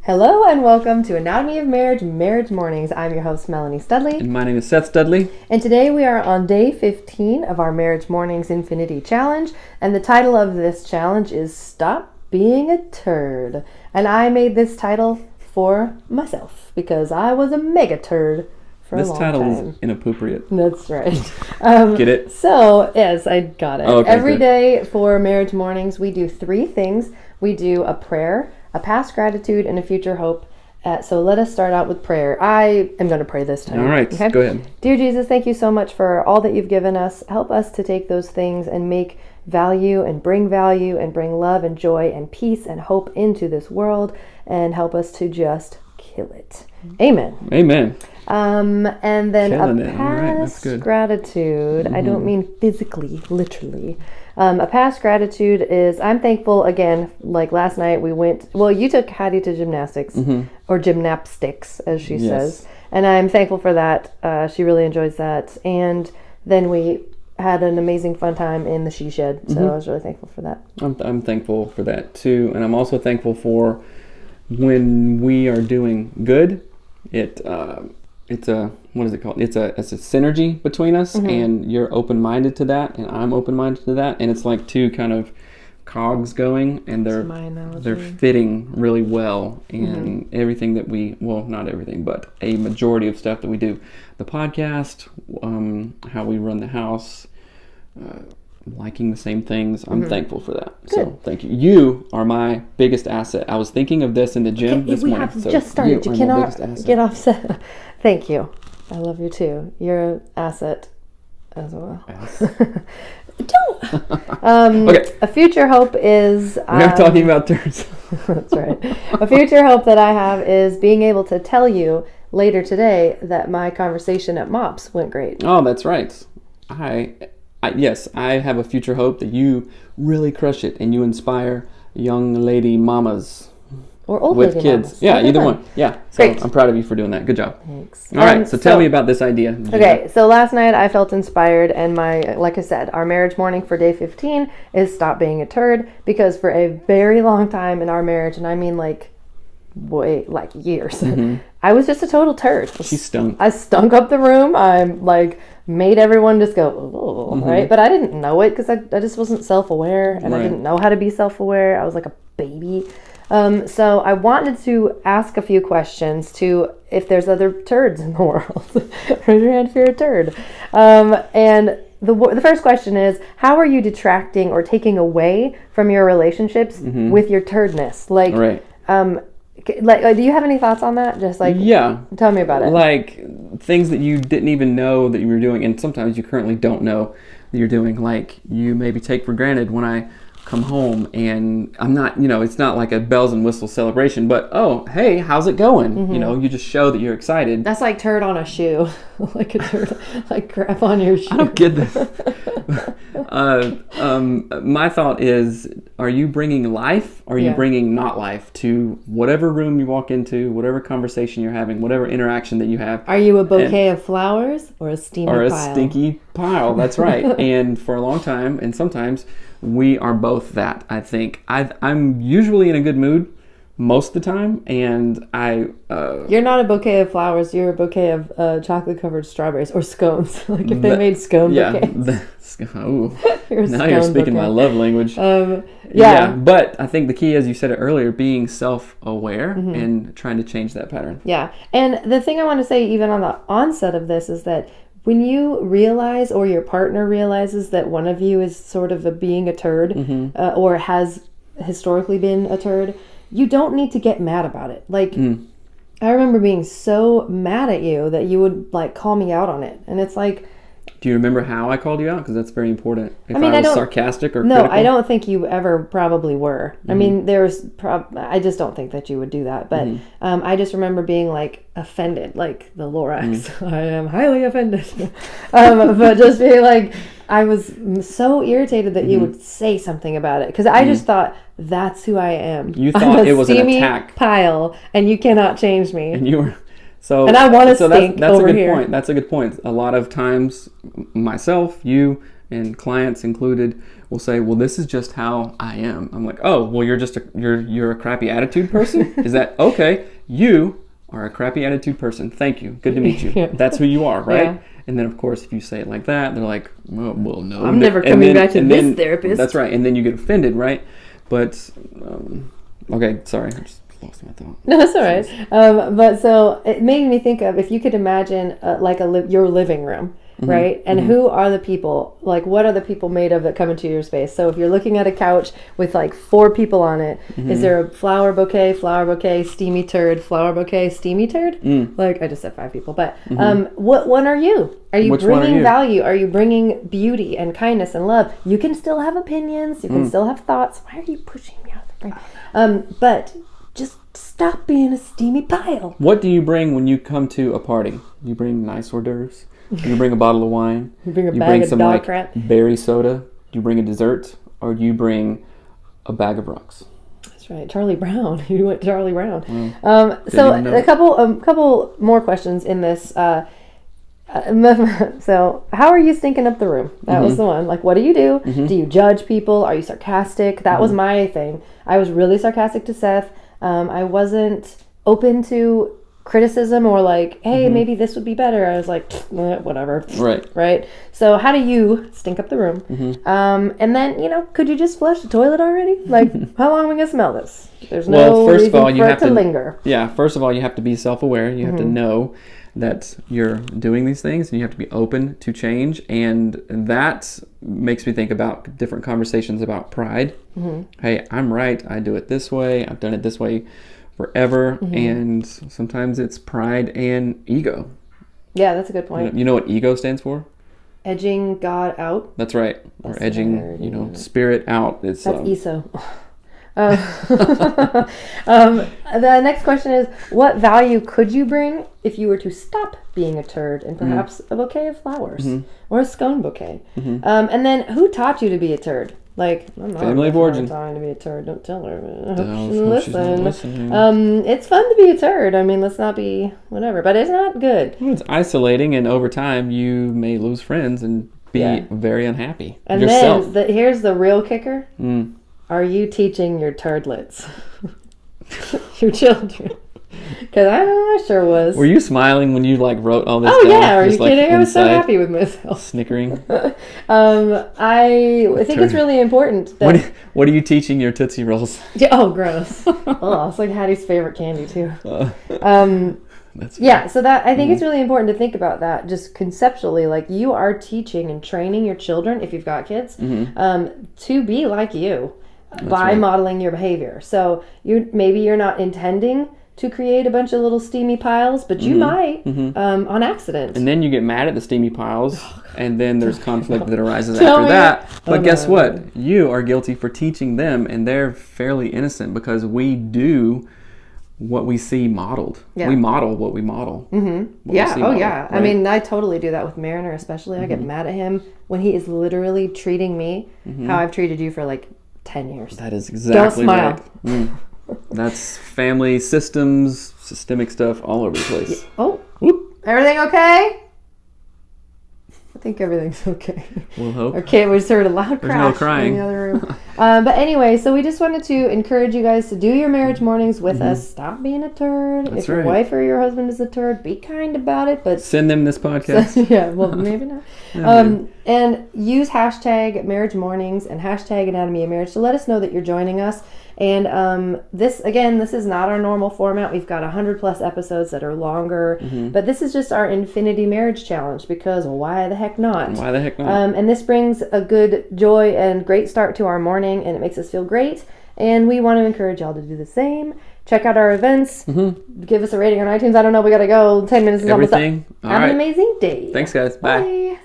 Hello and welcome to Anatomy of Marriage, Marriage Mornings. I'm your host, Melanie Studley. And my name is Seth Studley. And today we are on day 15 of our Marriage Mornings Infinity Challenge. And the title of this challenge is Stop Being a Turd. And I made this title for myself because I was a mega turd for a long time. This title is inappropriate. That's right. Get it? So, yes, I got it. Oh, okay, Every good. day for Marriage Mornings, we do three things. We do a prayer, a past gratitude, and a future hope. So let us start out with prayer. I am going to pray this time. All right, okay? Go ahead. Dear Jesus, thank you so much for all that you've given us. Help us to take those things and make value and bring love and joy and peace and hope into this world, and help us to just kill it. Amen. Amen. And then Killing a it. All right, that's past good. gratitude. I don't mean physically, literally. A past gratitude is I'm thankful again. Like last night, you took Hattie to gymnastics or gymnastics, as she says, and I'm thankful for that. She really enjoys that, and then we had an amazing fun time in the she shed. So I was really thankful for that. I'm thankful for that too, and I'm also thankful for when we are doing good. It's a what is it called? It's a synergy between us, and you're open-minded to that, and I'm open-minded to that, and it's like two kind of cogs going, and they're fitting really well in everything that not everything, but a majority of stuff that we do. The podcast, how we run the house, liking the same things. I'm thankful for that. Good. So thank you. You are my biggest asset. I was thinking of this in the gym this morning. We have just started. You cannot get offset. Thank you. I love you too. You're an asset as well. Yes. Okay. A future hope is... We're talking about turds. That's right. A future hope that I have is being able to tell you later today that my conversation at MOPS went great. Oh, that's right. Yes, I have a future hope that you really crush it and you inspire young lady mamas. Or old with lady kids. mamas. Yeah, either one. Yeah. So Great. I'm proud of you for doing that. Good job. Thanks. All right. So tell me about this idea. Okay. So last night I felt inspired, and like I said, our marriage morning for day 15 is stop being a turd, because for a very long time in our marriage, and I mean like years, I was just a total turd. She stunk. I stunk up the room. I made everyone just go, oh, right? But I didn't know it because I just wasn't self-aware, and I didn't know how to be self-aware. I was like a baby. So I wanted to ask a few questions to if there's other turds in the world. Raise your hand if you're a turd. And the first question is, how are you detracting or taking away from your relationships with your turdness? Do you have any thoughts on that? Just tell me about it. Like things that you didn't even know that you were doing, and sometimes you currently don't know that you're doing. Like you maybe take for granted when I come home and I'm not, it's not like a bells and whistles celebration, but oh, hey, how's it going? You just show that you're excited. That's like turd on a shoe. Like a turd, like crap on your shoe. I don't get this. My thought is, are you bringing life or are you bringing not life to whatever room you walk into, whatever conversation you're having, whatever interaction that you have? Are you a bouquet of flowers or a steamy pile? Or a stinky pile, that's right. And for a long time, and sometimes, we are both that, I think. I'm usually in a good mood most of the time, and You're not a bouquet of flowers, you're a bouquet of chocolate-covered strawberries or scones. Like if they made scone bouquets. Ooh. You're Now you're speaking my love language. Yeah. But I think the key, as you said it earlier, being self-aware and trying to change that pattern. Yeah, and the thing I want to say even on the onset of this is that when you realize, or your partner realizes, that one of you is sort of being a turd, or has historically been a turd, you don't need to get mad about it. Like, I remember being so mad at you that you would call me out on it, and it's like, do you remember how I called you out? Because that's very important. If I was sarcastic or no, critical? I don't think you ever probably were. I mean, I just don't think that you would do that. But I just remember being offended, like the Lorax. I am highly offended. But just being I was so irritated that you would say something about it, because I just thought, that's who I am. You thought it was an attack pile, and you cannot change me. And you were. And I want to stink that's over a good here. point. That's a good point. A lot of times, myself, you, and clients included, will say, well, this is just how I am. I'm like, oh, well, you're a crappy attitude person? Is that okay? You are a crappy attitude person. Thank you. Good to meet you. That's who you are, right? Yeah. And then, of course, if you say it like that, they're like, well no. I'm never coming back to this therapist. That's right. And then you get offended, right? But, okay, sorry. I just lost my thought. No, that's all right. But so it made me think of, if you could imagine your living room, right? And who are the people, like what are the people made of that come into your space? So if you're looking at a couch with like 4 people on it, is there a flower bouquet, steamy turd, flower bouquet, steamy turd? Like I just said 5 people, but what one are you? Are you bringing value? Are you bringing beauty and kindness and love? You can still have opinions. You can still have thoughts. Why are you pushing me out the frame? But just stop being a steamy pile. What do you bring when you come to a party? You bring nice hors d'oeuvres? You bring a bottle of wine? You bring a bag of some dog crap? Berry soda? Do you bring a dessert? Or do you bring a bag of rocks? That's right, Charlie Brown. You went Charlie Brown. So a couple more questions in this. So how are you stinking up the room? That was the one. Like, what do you do? Do you judge people? Are you sarcastic? That was my thing. I was really sarcastic to Seth. I wasn't open to criticism or like, hey, maybe this would be better. I was like, whatever. Right. So how do you stink up the room? And then, could you just flush the toilet already? Like, how long are we gonna smell this? There's no reason for it to linger. Yeah. First of all, you have to be self-aware. You have to know that you're doing these things, and you have to be open to change. And that makes me think about different conversations about pride. Hey, I'm right. I do it this way. I've done it this way forever. And sometimes it's pride and ego. Yeah, that's a good point. You know what ego stands for? Edging God out. That's right. Or edging, spirit out. That's ESO. The next question is, what value could you bring if you were to stop being a turd and perhaps a bouquet of flowers or a scone bouquet? And then who taught you to be a turd? Like, I'm not family of origin. Trying to be a turd. Don't tell her. I hope she listen. It's fun to be a turd. I mean, let's not be whatever, but it's not good. It's isolating, and over time, you may lose friends and be very unhappy. And yourself. Then here's the real kicker. Are you teaching your turdlets? Your children? Because I sure was. Were you smiling when you wrote all this down? Oh yeah, are you kidding? I was so happy with myself. Snickering. I think it's really important that... What are you teaching your Tootsie Rolls? Oh, gross. It's like Hattie's favorite candy too. That's so that I think it's really important to think about that just conceptually. Like, you are teaching and training your children, if you've got kids, to be like you. By modeling your behavior. So you're not intending to create a bunch of little steamy piles, but you might on accident. And then you get mad at the steamy piles, and then there's conflict that arises after that. But guess what? You are guilty for teaching them, and they're fairly innocent because we do what we see modeled. Yeah. We model what we model. I mean, I totally do that with Mariner especially. I get mad at him when he is literally treating me how I've treated you for like 10 years. That is exactly right. Don't smile. That's family systems, systemic stuff all over the place. Everything okay? I think everything's okay. We'll hope. Okay, we just heard a loud crash no crying. in the other room. But anyway, so we just wanted to encourage you guys to do your marriage mornings with us. Stop being a turd. That's if your wife or your husband is a turd, be kind about it. But send them this podcast. Maybe not. And use hashtag marriage mornings and hashtag anatomy of marriage to let us know that you're joining us. And this is not our normal format. We've got 100+ episodes that are longer, but this is just our Infinity Marriage Challenge because why the heck not? Why the heck not? And this brings a good joy and great start to our morning, and it makes us feel great. And we want to encourage y'all to do the same. Check out our events. Give us a rating on iTunes. I don't know. We got to go. 10 minutes is almost up. Have an amazing day. Thanks, guys. Bye.